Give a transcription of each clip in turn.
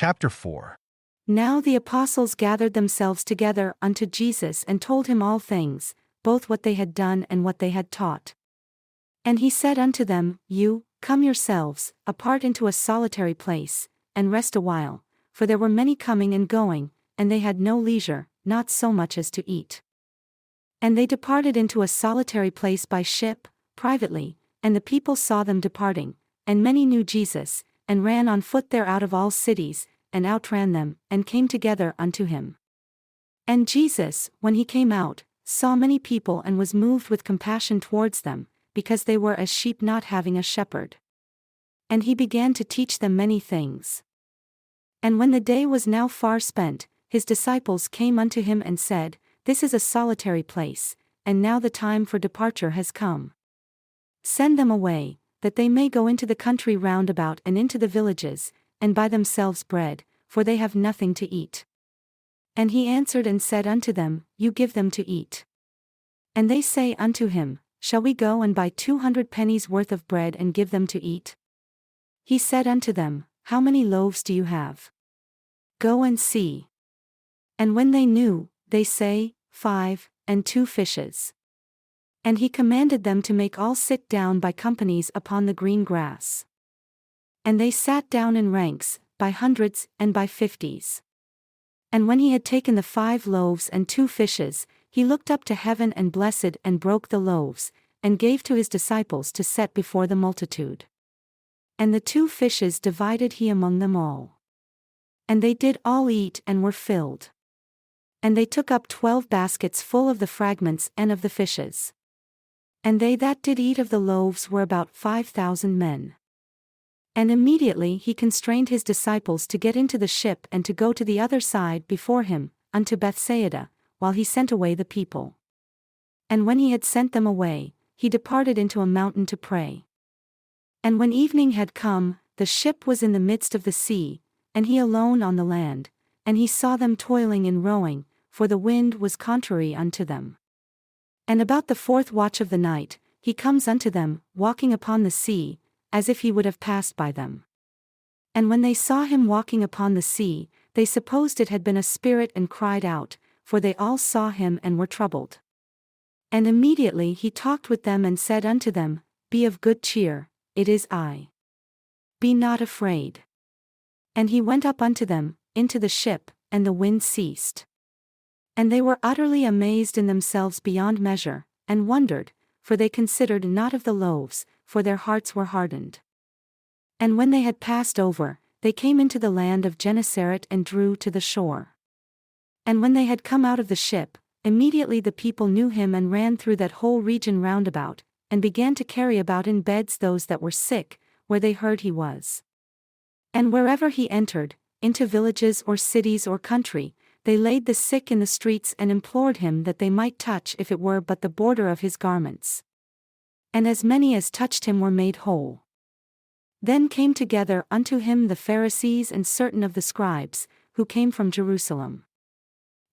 Chapter 4. Now the apostles gathered themselves together unto Jesus and told him all things, both what they had done and what they had taught. And he said unto them, Come yourselves, apart into a solitary place, and rest a while, for there were many coming and going, and they had no leisure, not so much as to eat. And they departed into a solitary place by ship, privately, and the people saw them departing, and many knew Jesus, and ran on foot there out of all cities, and outran them, and came together unto him. And Jesus, when he came out, saw many people and was moved with compassion towards them, because they were as sheep not having a shepherd. And he began to teach them many things. And when the day was now far spent, his disciples came unto him and said, This is a solitary place, and now the time for departure has come. Send them away, that they may go into the country round about and into the villages, and buy themselves bread, for they have nothing to eat. And he answered and said unto them, You give them to eat. And they say unto him, Shall we go and buy 200 pennies worth of bread and give them to eat? He said unto them, How many loaves do you have? Go and see. And when they knew, they say, 5, and 2 fishes. And he commanded them to make all sit down by companies upon the green grass. And they sat down in ranks, by hundreds and by 50s. And when he had taken the 5 loaves and 2 fishes, he looked up to heaven and blessed and broke the loaves, and gave to his disciples to set before the multitude. And the 2 fishes divided he among them all. And they did all eat and were filled. And they took up 12 baskets full of the fragments and of the fishes. And they that did eat of the loaves were about 5,000 men. And immediately he constrained his disciples to get into the ship and to go to the other side before him, unto Bethsaida, while he sent away the people. And when he had sent them away, he departed into a mountain to pray. And when evening had come, the ship was in the midst of the sea, and he alone on the land, and he saw them toiling in rowing, for the wind was contrary unto them. And about the 4th watch of the night, he comes unto them, walking upon the sea, as if he would have passed by them. And when they saw him walking upon the sea, they supposed it had been a spirit and cried out, for they all saw him and were troubled. And immediately he talked with them and said unto them, Be of good cheer, it is I. Be not afraid. And he went up unto them, into the ship, and the wind ceased. And they were utterly amazed in themselves beyond measure, and wondered, for they considered not of the loaves, for their hearts were hardened. And when they had passed over, they came into the land of Gennesaret and drew to the shore. And when they had come out of the ship, immediately the people knew him and ran through that whole region round about, and began to carry about in beds those that were sick, where they heard he was. And wherever he entered, into villages or cities or country, they laid the sick in the streets and implored him that they might touch if it were but the border of his garments. And as many as touched him were made whole. Then came together unto him the Pharisees and certain of the scribes, who came from Jerusalem.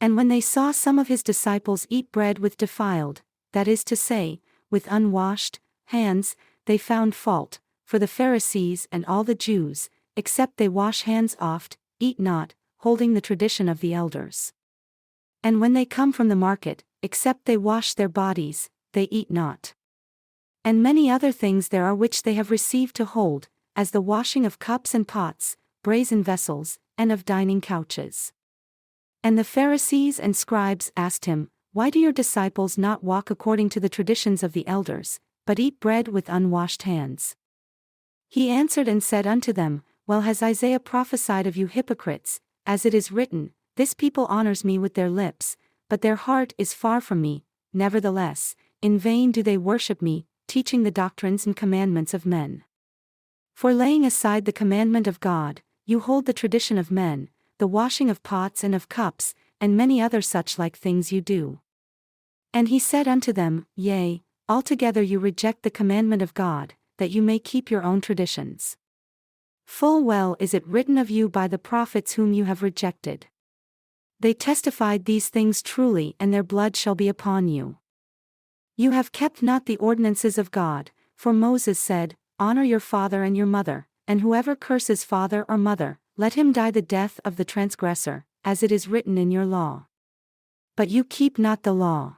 And when they saw some of his disciples eat bread with defiled, that is to say, with unwashed hands, they found fault, for the Pharisees and all the Jews, except they wash hands oft, eat not, holding the tradition of the elders. And when they come from the market, except they wash their bodies, they eat not. And many other things there are which they have received to hold, as the washing of cups and pots, brazen vessels, and of dining couches. And the Pharisees and scribes asked him, Why do your disciples not walk according to the traditions of the elders, but eat bread with unwashed hands? He answered and said unto them, Well has Isaiah prophesied of you hypocrites, as it is written, This people honors me with their lips, but their heart is far from me, nevertheless, in vain do they worship me, teaching the doctrines and commandments of men. For laying aside the commandment of God, you hold the tradition of men, the washing of pots and of cups, and many other such like things you do. And he said unto them, Yea, altogether you reject the commandment of God, that you may keep your own traditions. Full well is it written of you by the prophets whom you have rejected. They testified these things truly, and their blood shall be upon you. You have kept not the ordinances of God, for Moses said, Honor your father and your mother, and whoever curses father or mother, let him die the death of the transgressor, as it is written in your law. But you keep not the law.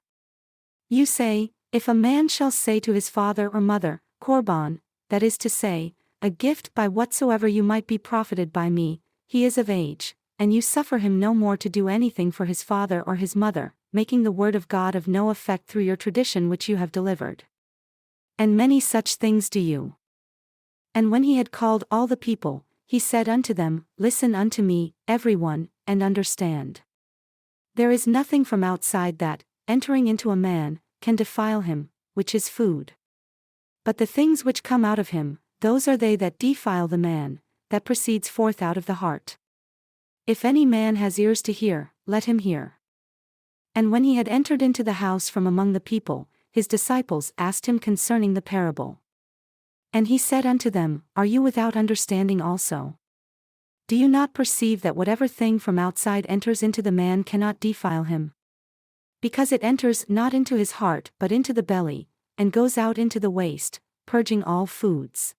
You say, if a man shall say to his father or mother, Korban, that is to say, a gift by whatsoever you might be profited by me, he is of age, and you suffer him no more to do anything for his father or his mother, making the word of God of no effect through your tradition which you have delivered. And many such things do you. And when he had called all the people, he said unto them, Listen unto me, every one, and understand. There is nothing from outside that, entering into a man, can defile him, which is food. But the things which come out of him, those are they that defile the man, that proceeds forth out of the heart. If any man has ears to hear, let him hear. And when he had entered into the house from among the people, his disciples asked him concerning the parable. And he said unto them, Are you without understanding also? Do you not perceive that whatever thing from outside enters into the man cannot defile him? Because it enters not into his heart but into the belly, and goes out into the waste, purging all foods.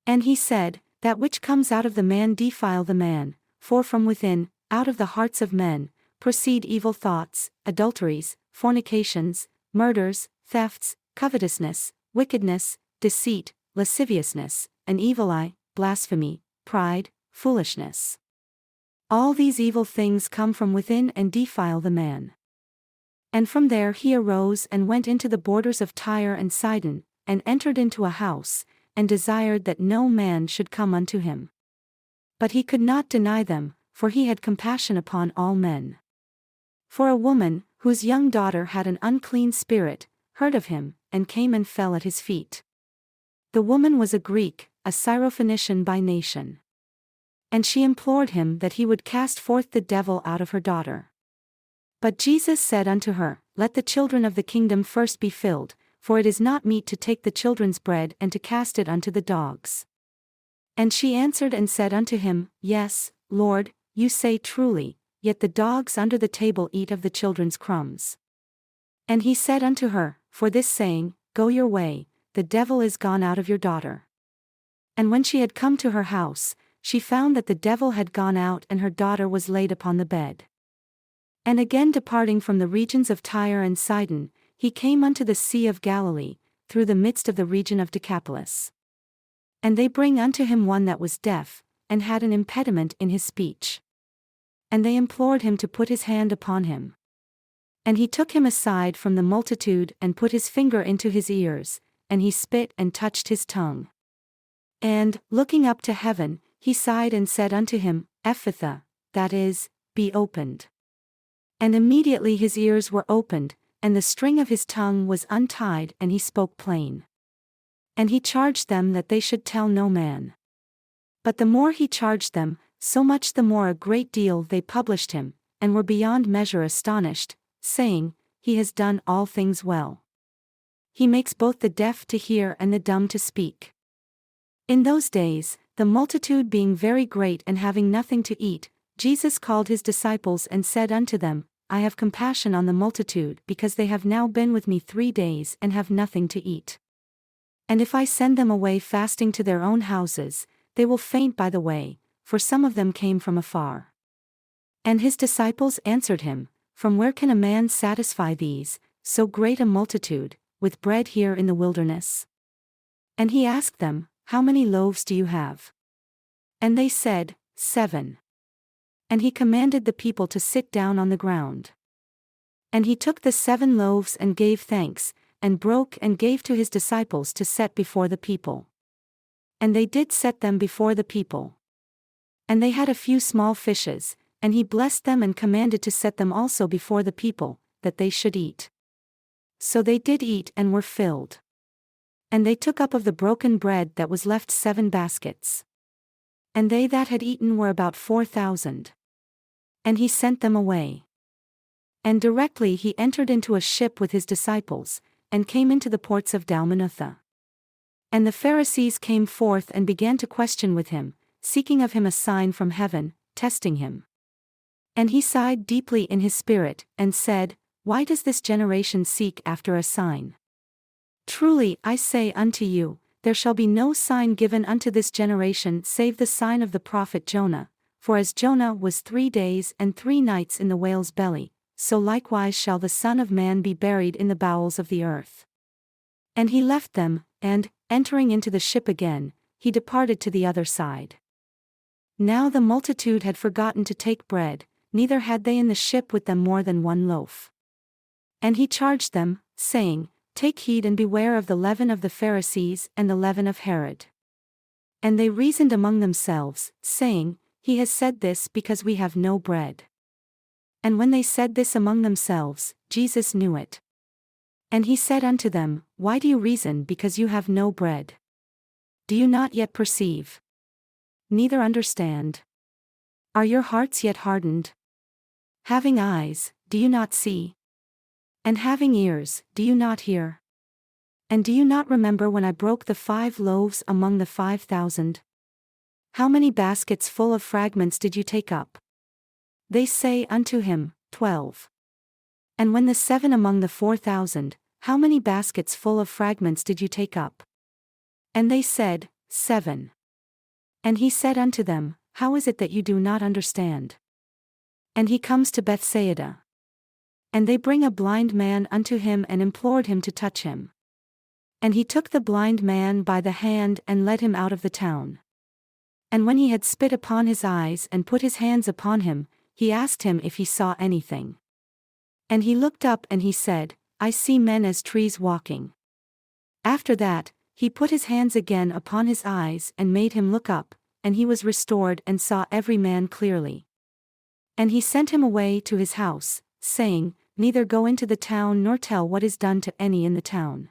And he said, That which comes out of the man defile the man, for from within, out of the hearts of men, proceed evil thoughts, adulteries, fornications, murders, thefts, covetousness, wickedness, deceit, lasciviousness, an evil eye, blasphemy, pride, foolishness. All these evil things come from within and defile the man. And from there he arose and went into the borders of Tyre and Sidon, and entered into a house, and desired that no man should come unto him. But he could not deny them, for he had compassion upon all men. For a woman, whose young daughter had an unclean spirit, heard of him, and came and fell at his feet. The woman was a Greek, a Syrophoenician by nation. And she implored him that he would cast forth the devil out of her daughter. But Jesus said unto her, Let the children of the kingdom first be filled, for it is not meet to take the children's bread and to cast it unto the dogs. And she answered and said unto him, Yes, Lord, you say truly, yet the dogs under the table eat of the children's crumbs. And he said unto her, For this saying, Go your way, the devil is gone out of your daughter. And when she had come to her house, she found that the devil had gone out and her daughter was laid upon the bed. And again departing from the regions of Tyre and Sidon, he came unto the sea of Galilee, through the midst of the region of Decapolis. And they bring unto him one that was deaf, and had an impediment in his speech. And they implored him to put his hand upon him. And he took him aside from the multitude and put his finger into his ears, and he spit and touched his tongue. And, looking up to heaven, he sighed and said unto him, Ephphatha, that is, be opened. And immediately his ears were opened, and the string of his tongue was untied, and he spoke plain. And he charged them that they should tell no man. But the more he charged them, so much the more a great deal they published him, and were beyond measure astonished, saying, He has done all things well. He makes both the deaf to hear and the dumb to speak. In those days, the multitude being very great and having nothing to eat, Jesus called his disciples and said unto them, I have compassion on the multitude because they have now been with me 3 days and have nothing to eat. And if I send them away fasting to their own houses, they will faint by the way, for some of them came from afar. And his disciples answered him, From where can a man satisfy these, so great a multitude, with bread here in the wilderness? And he asked them, How many loaves do you have? And they said, 7. And he commanded the people to sit down on the ground. And he took the 7 loaves and gave thanks, and broke and gave to his disciples to set before the people. And they did set them before the people. And they had a few small fishes, and he blessed them and commanded to set them also before the people, that they should eat. So they did eat and were filled. And they took up of the broken bread that was left 7 baskets. And they that had eaten were about 4,000. And he sent them away. And directly he entered into a ship with his disciples, and came into the ports of Dalmanutha. And the Pharisees came forth and began to question with him, seeking of him a sign from heaven, testing him. And he sighed deeply in his spirit, and said, Why does this generation seek after a sign? Truly I say unto you, there shall be no sign given unto this generation save the sign of the prophet Jonah. For as Jonah was 3 days and 3 nights in the whale's belly, so likewise shall the Son of Man be buried in the bowels of the earth. And he left them, and, entering into the ship again, he departed to the other side. Now the multitude had forgotten to take bread, neither had they in the ship with them more than 1 loaf. And he charged them, saying, Take heed and beware of the leaven of the Pharisees and the leaven of Herod. And they reasoned among themselves, saying, He has said this because we have no bread. And when they said this among themselves, Jesus knew it. And he said unto them, Why do you reason because you have no bread? Do you not yet perceive? Neither understand? Are your hearts yet hardened? Having eyes, do you not see? And having ears, do you not hear? And do you not remember when I broke the 5 loaves among the 5,000? How many baskets full of fragments did you take up? They say unto him, 12. And when the 7 among the 4,000, how many baskets full of fragments did you take up? And they said, 7. And he said unto them, How is it that you do not understand? And he comes to Bethsaida. And they bring a blind man unto him and implored him to touch him. And he took the blind man by the hand and led him out of the town. And when he had spit upon his eyes and put his hands upon him, he asked him if he saw anything. And he looked up and he said, I see men as trees walking. After that, he put his hands again upon his eyes and made him look up, and he was restored and saw every man clearly. And he sent him away to his house, saying, Neither go into the town nor tell what is done to any in the town.